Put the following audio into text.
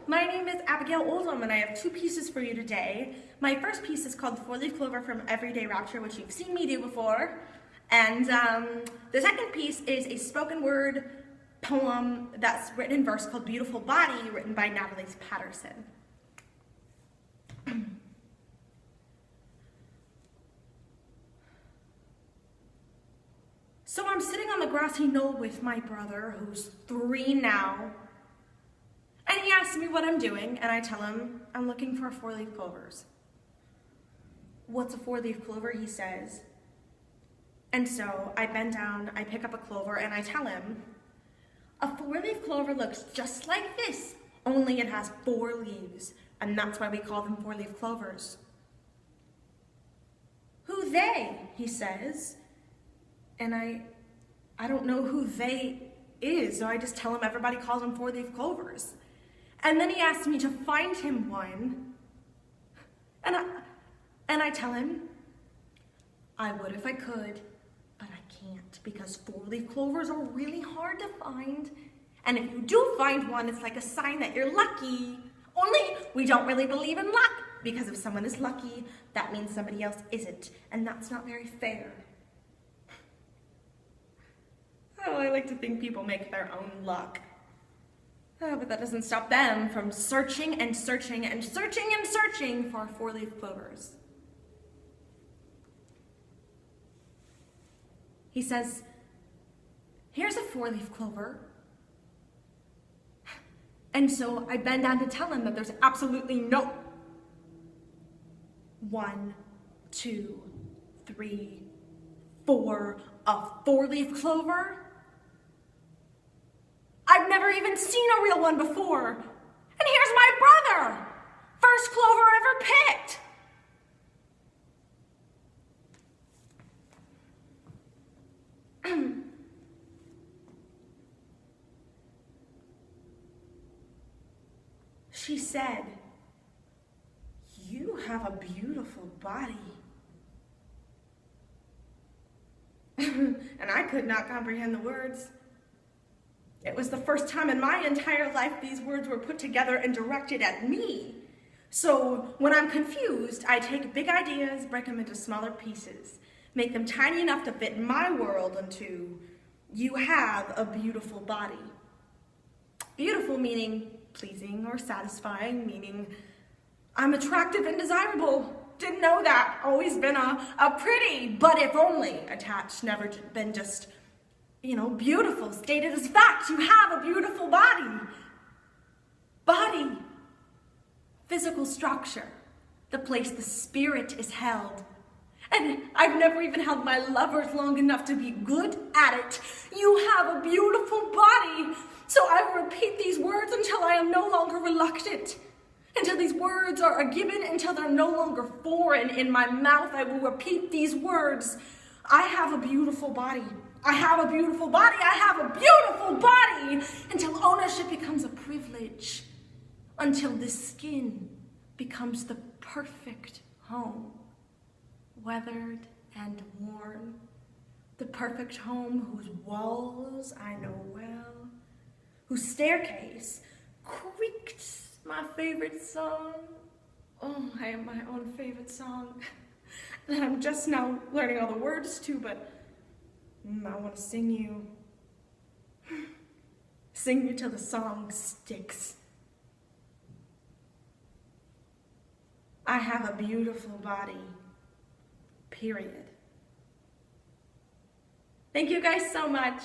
my name is Abigail Oldham and I have two pieces for you today. My first piece is called Four-Leaf Clover from Everyday Rapture, which you've seen me do before. And the second piece is a spoken word poem that's written in verse called Beautiful Body, written by Natalie Patterson. So I'm sitting on the grassy knoll with my brother, who's 3 now, and he asks me what I'm doing, and I tell him I'm looking for 4-leaf clovers. What's a 4-leaf clover, he says. And so I bend down, I pick up a clover, and I tell him, a 4-leaf clover looks just like this, only it has 4 leaves, and that's why we call them 4-leaf clovers. Who they, he says. And I don't know who they is, so I just tell him everybody calls them 4-leaf clovers. And then he asks me to find him one, and I tell him I would if I could, but I can't because 4-leaf clovers are really hard to find. And if you do find one, it's like a sign that you're lucky. Only we don't really believe in luck, because if someone is lucky, that means somebody else isn't, and that's not very fair. Oh, I like to think people make their own luck. Oh, but that doesn't stop them from searching and searching and searching and searching for 4-leaf clovers. He says, here's a 4-leaf clover. And so I bend down to tell him that there's absolutely no 1, 2, 3, 4, a 4-leaf clover? I've never even seen a real one before. And here's my brother. First clover ever picked. She said, you have a beautiful body. And I could not comprehend the words. It was the first time in my entire life these words were put together and directed at me. So when I'm confused, I take big ideas, break them into smaller pieces, make them tiny enough to fit my world into, you have a beautiful body. Beautiful meaning pleasing or satisfying, meaning I'm attractive and desirable. Didn't know that. Always been a pretty, but if only attached, never been just, beautiful, stated as fact. You have a beautiful body. Body, physical structure, the place the spirit is held. And I've never even held my lovers long enough to be good at it. You have a beautiful body. So I will repeat these words until I am no longer reluctant. Until these words are a given, until they're no longer foreign in my mouth, I will repeat these words. I have a beautiful body. I have a beautiful body. I have a beautiful body. Until ownership becomes a privilege. Until this skin becomes the perfect home. Weathered and worn. The perfect home whose walls I know well. Whose staircase creaked. My favorite song. Oh, I have my own favorite song that I'm just now learning all the words to, but I want to sing you till the song sticks. I have a beautiful body, period. Thank you guys so much.